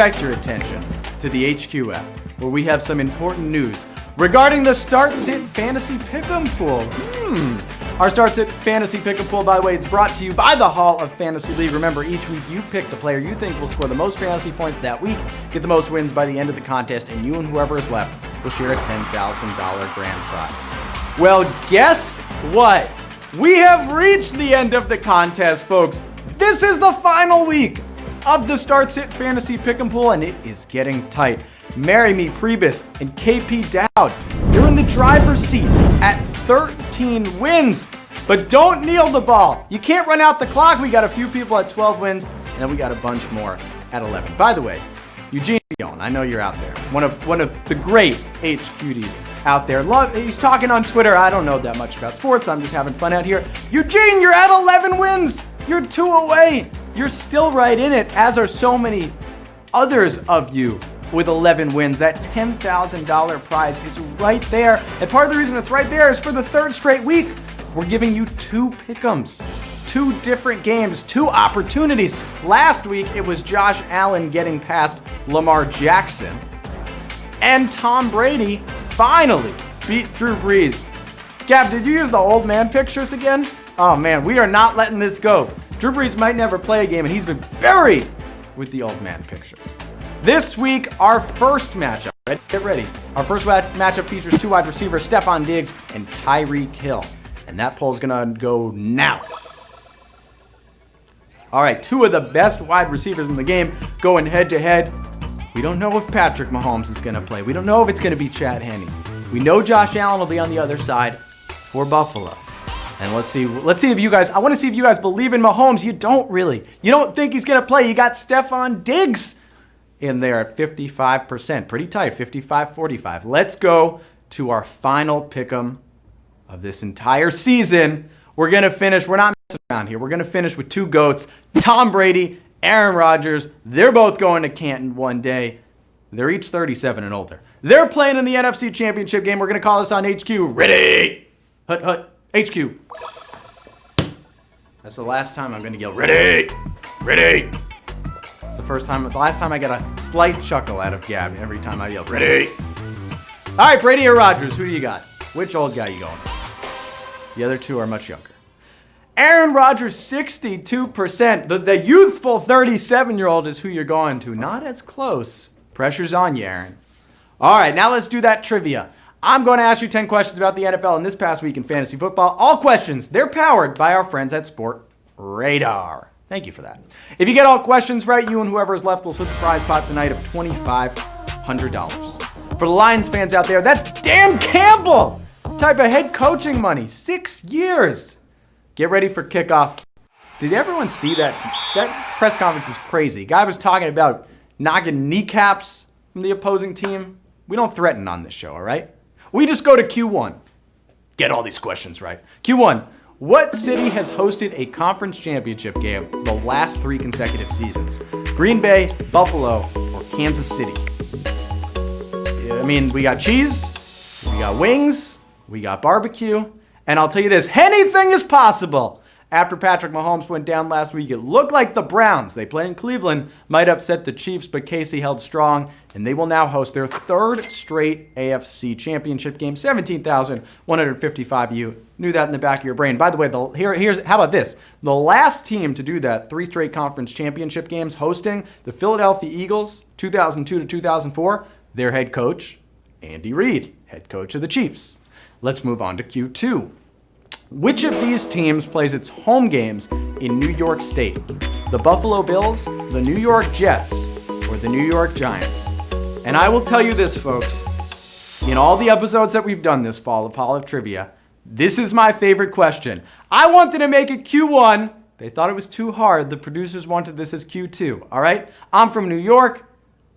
Direct your attention to the HQ app, where we have some important news regarding the Start Sit Fantasy Pick'em Pool. Our Start Sit Fantasy Pick'em Pool, by the way, it's brought to you by the Hall of Fantasy League. Remember, each week you pick the player you think will score the most fantasy points that week, get the most wins by the end of the contest, and you and whoever is left will share a $10,000 grand prize. Well, guess what? We have reached the end of the contest, folks. This is the final week of the Start Sit Fantasy Pick'em Pool, and it is getting tight. Marry Me Priebus and KP Dowd, you're in the driver's seat at 13 wins. But don't kneel the ball. You can't run out the clock. We got a few people at 12 wins, and then we got a bunch more at 11. By the way, Eugene Bion, I know you're out there. One of the great HQDs out there. He's talking on Twitter. I don't know that much about sports. I'm just having fun out here. Eugene, you're at 11 wins. You're 2 away. You're still right in it, as are so many others of you with 11 wins. That $10,000 prize is right there. And part of the reason it's right there is for the third straight week, we're giving you 2 pick'ems, 2 different games, 2 opportunities. Last week, it was Josh Allen getting past Lamar Jackson. And Tom Brady finally beat Drew Brees. Gab, did you use the old man pictures again? Oh man, we are not letting this go. Drew Brees might never play a game, and he's been buried with the old man pictures. This week, our first matchup, get ready. Our first matchup features 2 wide receivers, Stephon Diggs and Tyreek Hill. And that poll's gonna go now. All right, 2 of the best wide receivers in the game going head to head. We don't know if Patrick Mahomes is gonna play. We don't know if it's gonna be Chad Henne. We know Josh Allen will be on the other side for Buffalo. And let's see if you guys, I want to see if you guys believe in Mahomes. You don't really. You don't think he's going to play. You got Stephon Diggs in there at 55%. Pretty tight, 55-45. Let's go to our final pick'em of this entire season. We're going to finish, we're not messing around here. We're going to finish with 2 GOATs, Tom Brady, Aaron Rodgers. They're both going to Canton one day. They're each 37 and older. They're playing in the NFC Championship game. We're going to call this on HQ. Ready? Hut, hut. HQ. That's the last time I'm going to yell, ready, ready. It's the last time I get a slight chuckle out of Gab every time I yell, ready. All right, Brady or Rodgers, who do you got? Which old guy you going with? The other 2 are much younger. Aaron Rodgers, 62%. The youthful 37-year-old is who you're going to. Not as close. Pressure's on you, Aaron. All right, now let's do that trivia. I'm going to ask you 10 questions about the NFL in this past week in fantasy football. All questions, they're powered by our friends at Sport Radar. Thank you for that. If you get all questions right, you and whoever is left will split the prize pot tonight of $2,500. For the Lions fans out there, that's Dan Campbell! Type of head coaching money, 6 years. Get ready for kickoff. Did everyone see that? That press conference was crazy. Guy was talking about knocking kneecaps from the opposing team. We don't threaten on this show, all right? We just go to Q1. Get all these questions right. Q1, what city has hosted a conference championship game the last 3 consecutive seasons? Green Bay, Buffalo, or Kansas City? I mean, we got cheese, we got wings, we got barbecue, and I'll tell you this, anything is possible. After Patrick Mahomes went down last week, it looked like the Browns, they play in Cleveland, might upset the Chiefs, but Casey held strong, and they will now host their 3rd straight AFC championship game, 17,155. You knew that in the back of your brain. By the way, here's how about this? The last team to do that, 3 straight conference championship games, hosting the Philadelphia Eagles, 2002 to 2004, their head coach, Andy Reid, head coach of the Chiefs. Let's move on to Q2. Which of these teams plays its home games in New York State? The Buffalo Bills, the New York Jets, or the New York Giants? And I will tell you this, folks. In all the episodes that we've done this fall of Hall of Trivia, this is my favorite question. I wanted to make it Q1. They thought it was too hard. The producers wanted this as Q2. All right? I'm from New York.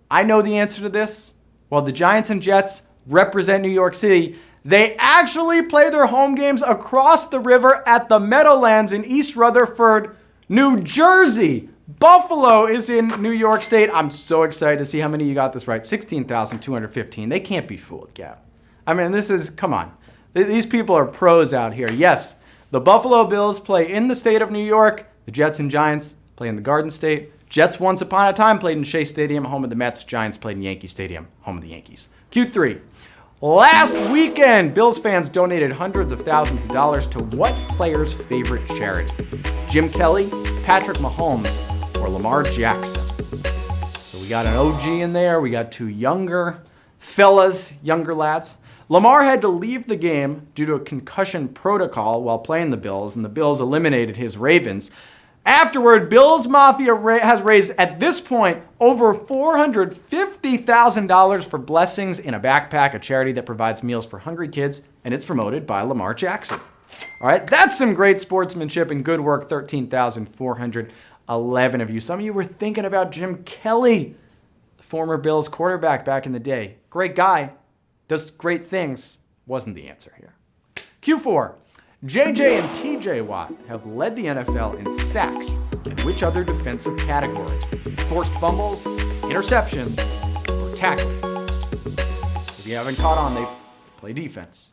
I know the answer to this. While the Giants and Jets represent New York City, they actually play their home games across the river at the Meadowlands in East Rutherford, New Jersey. Buffalo is in New York State. I'm so excited to see how many of you got this right. 16,215. They can't be fooled, Gab. I mean, come on. These people are pros out here. Yes, the Buffalo Bills play in the state of New York. The Jets and Giants play in the Garden State. Jets once upon a time played in Shea Stadium, home of the Mets. Giants played in Yankee Stadium, home of the Yankees. Q3. Last weekend, Bills fans donated hundreds of thousands of dollars to what player's favorite charity? Jim Kelly, Patrick Mahomes, or Lamar Jackson? So we got an OG in there. We got two younger lads. Lamar had to leave the game due to a concussion protocol while playing the Bills, and the Bills eliminated his Ravens. Afterward, Bills Mafia has raised, at this point, over $450,000 for blessings in a backpack, a charity that provides meals for hungry kids, and it's promoted by Lamar Jackson. All right, that's some great sportsmanship and good work, 13,411 of you. Some of you were thinking about Jim Kelly, the former Bills quarterback back in the day. Great guy, does great things, wasn't the answer here. Q4. JJ and TJ Watt have led the NFL in sacks in which other defensive category? Forced fumbles, interceptions, or tackles? If you haven't caught on, they play defense.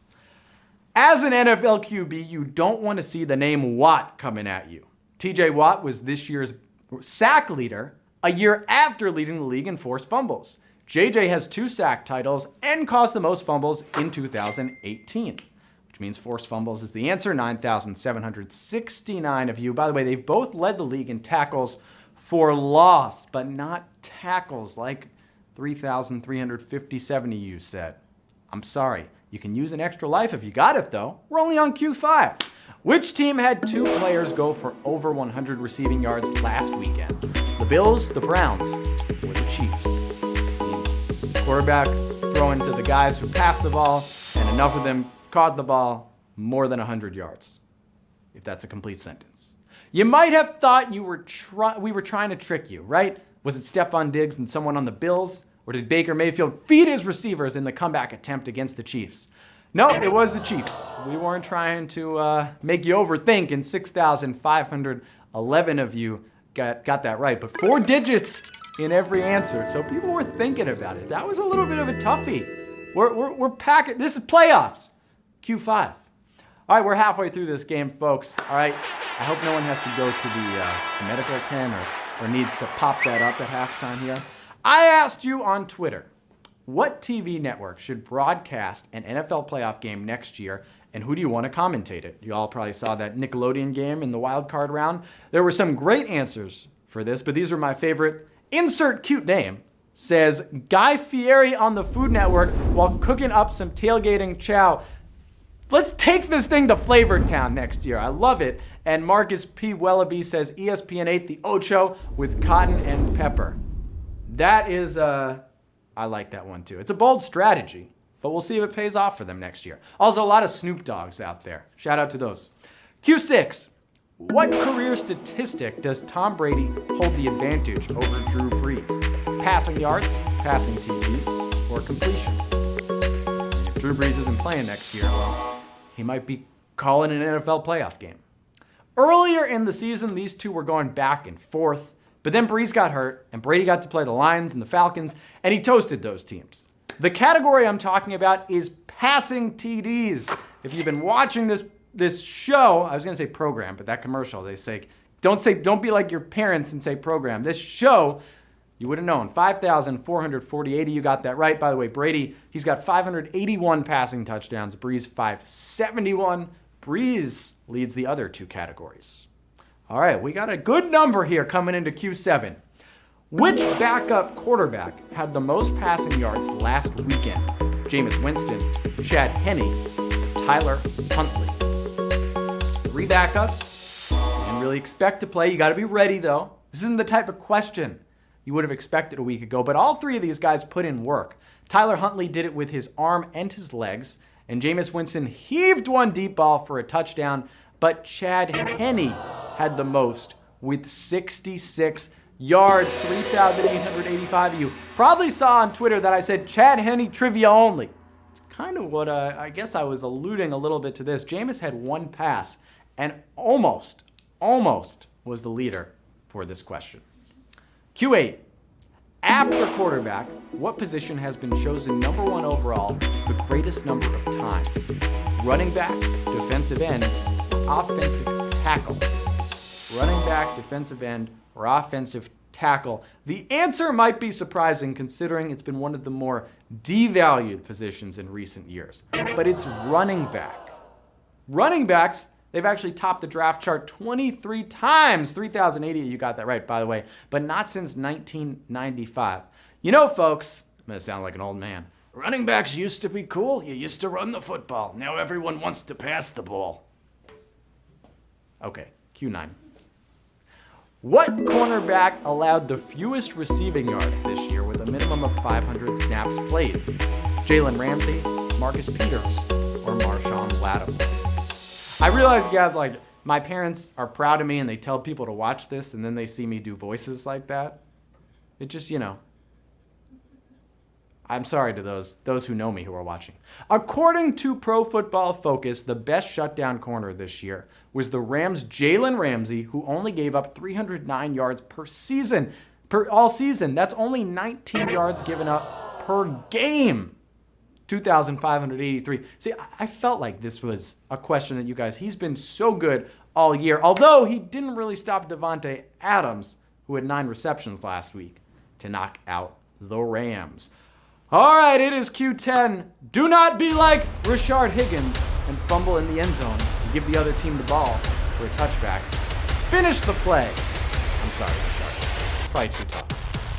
As an NFL QB, you don't want to see the name Watt coming at you. TJ Watt was this year's sack leader a year after leading the league in forced fumbles. JJ has 2 sack titles and caused the most fumbles in 2018. Which means forced fumbles is the answer, 9,769 of you. By the way, they've both led the league in tackles for loss, but not tackles like 3,357 of you said. I'm sorry. You can use an extra life if you got it, though. We're only on Q5. Which team had 2 players go for over 100 receiving yards last weekend? The Bills, the Browns, or the Chiefs? It means quarterback throwing to the guys who pass the ball, and enough of them caught the ball more than 100 yards, if that's a complete sentence. You might have thought we were trying to trick you, right? Was it Stephon Diggs and someone on the Bills? Or did Baker Mayfield feed his receivers in the comeback attempt against the Chiefs? No, it was the Chiefs. We weren't trying to make you overthink, and 6,511 of you got that right. But 4 digits in every answer, so people were thinking about it. That was a little bit of a toughie. We're packing. This is playoffs. Q5. All right, we're halfway through this game, folks. All right, I hope no one has to go to the medical tent or needs to pop that up at halftime here. I asked you on Twitter, what TV network should broadcast an NFL playoff game next year, and who do you want to commentate it? You all probably saw that Nickelodeon game in the wild card round. There were some great answers for this, but these are my favorite. Insert cute name. Says Guy Fieri on the Food Network while cooking up some tailgating chow. Let's take this thing to Flavortown next year. I love it. And Marcus P. Wellaby says ESPN 8 the Ocho with cotton and pepper. That is, I like that one too. It's a bold strategy, but we'll see if it pays off for them next year. Also, a lot of Snoop Dogs out there. Shout out to those. Q6. What career statistic does Tom Brady hold the advantage over Drew Brees? Passing yards, passing TDs, or completions? If Drew Brees isn't playing next year, well, he might be calling an NFL playoff game. Earlier in the season, these two were going back and forth, but then Brees got hurt, and Brady got to play the Lions and the Falcons, and he toasted those teams. The category I'm talking about is passing TDs. If you've been watching this show, I was going to say program, but that commercial, they say, don't be like your parents and say program. This show, you would have known. 5,448 of you got that right. By the way, Brady, he's got 581 passing touchdowns. Brees, 571. Brees leads the other 2 categories. All right, we got a good number here coming into Q7. Which backup quarterback had the most passing yards last weekend? Jameis Winston, Chad Henne, Tyler Huntley. 3 backups. You didn't really expect to play. You got to be ready, though. This isn't the type of question you would have expected a week ago, but all 3 of these guys put in work. Tyler Huntley did it with his arm and his legs, and Jameis Winston heaved one deep ball for a touchdown, but Chad Henne had the most with 66 yards, 3,885 of you. Probably saw on Twitter that I said Chad Henne trivia only. It's kind of what I guess I was alluding a little bit to this. Jameis had 1 pass and almost was the leader for this question. Q8. After quarterback, what position has been chosen number 1 overall the greatest number of times? Running back, defensive end, or offensive tackle? Running back, defensive end, or offensive tackle? The answer might be surprising considering it's been one of the more devalued positions in recent years, but it's running back. Running backs, they've actually topped the draft chart 23 times. 3,080, you got that right, by the way, but not since 1995. You know, folks, I'm going to sound like an old man. Running backs used to be cool. You used to run the football. Now everyone wants to pass the ball. Okay, Q9. What cornerback allowed the fewest receiving yards this year with a minimum of 500 snaps played? Jalen Ramsey, Marcus Peters, or Marshawn Lattimore? I realize, Gab, like, my parents are proud of me and they tell people to watch this and then they see me do voices like that. It just, I'm sorry to those who know me who are watching. According to Pro Football Focus, the best shutdown corner this year was the Rams' Jalen Ramsey, who only gave up 309 yards all season. That's only 19 yards given up per game. 2,583. See, I felt like this was a question that you guys, he's been so good all year, although he didn't really stop Devontae Adams, who had 9 receptions last week, to knock out the Rams. All right, it is Q10. Do not be like Rashard Higgins and fumble in the end zone and give the other team the ball for a touchback. Finish the play. I'm sorry, Rashard. Probably too tough.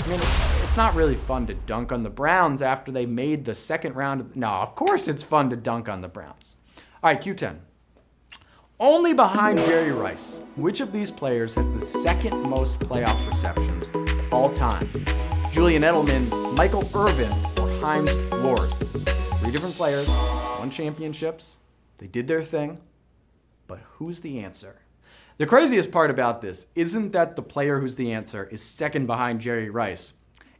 I mean, it's not really fun to dunk on the Browns after they made the second round. No, of course it's fun to dunk on the Browns. All right, Q10. Only behind Jerry Rice, which of these players has the second most playoff receptions all time? Julian Edelman, Michael Irvin, or Heinz Ward? 3 different players, won championships. They did their thing. But who's the answer? The craziest part about this isn't that the player who's the answer is second behind Jerry Rice.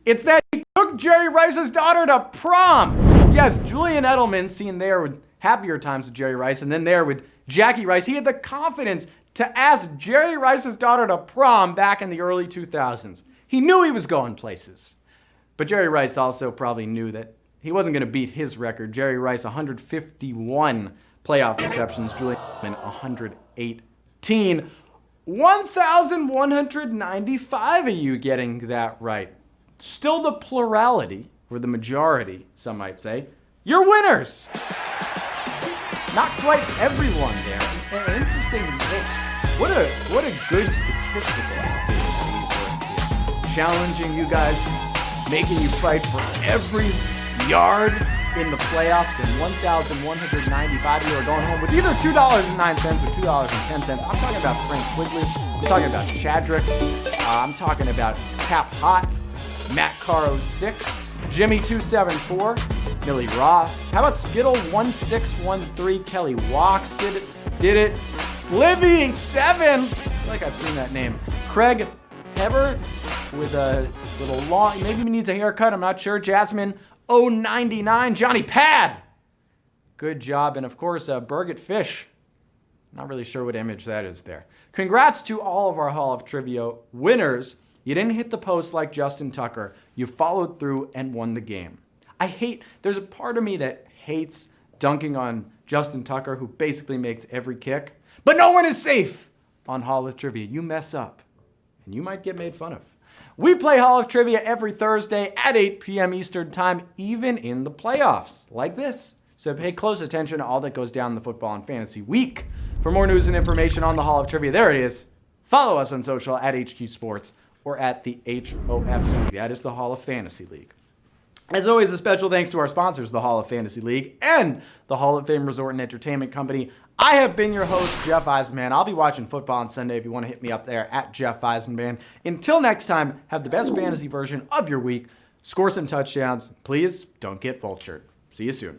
It's that he took Jerry Rice's daughter to prom. Yes, Julian Edelman, seen there with happier times with Jerry Rice, and then there with Jackie Rice, he had the confidence to ask Jerry Rice's daughter to prom back in the early 2000s. He knew he was going places. But Jerry Rice also probably knew that he wasn't going to beat his record. Jerry Rice, 151 playoff receptions. Julian Edelman, 118. 1,195 of you getting that right. Still the plurality, or the majority, some might say. You're winners! Not quite everyone there. Interesting. What a good statistical activity. Challenging you guys, making you fight for every yard in the playoffs, and 1,195 of you are going home with either $2.09 or $2.10. I'm talking about Frank Quigley. I'm talking about Shadrick. I'm talking about Cap Hot, Matt Caro 6, Jimmy 274, Millie Ross. How about Skittle 1613? Kelly Walks did it. Slivy 7. I feel like I've seen that name. Craig Heber with a little long, maybe he needs a haircut, I'm not sure. Jasmine 099. Johnny Pad. Good job. And of course, Burgett Fish. Not really sure what image that is there. Congrats to all of our Hall of Trivia winners. You didn't hit the post like Justin Tucker. You followed through and won the game. There's a part of me that hates dunking on Justin Tucker, who basically makes every kick. But no one is safe on Hall of Trivia. You mess up, and you might get made fun of. We play Hall of Trivia every Thursday at 8 p.m. Eastern Time, even in the playoffs, like this. So pay close attention to all that goes down in the football and fantasy week. For more news and information on the Hall of Trivia, there it is. Follow us on social at HQ Sports or at the HOF. That is the Hall of Fantasy League. As always, a special thanks to our sponsors, the Hall of Fantasy League and the Hall of Fame Resort and Entertainment Company. I have been your host, Jeff Eisenband. I'll be watching football on Sunday if you want to hit me up there at Jeff Eisenband. Until next time, have the best fantasy version of your week. Score some touchdowns. Please don't get vultured. See you soon.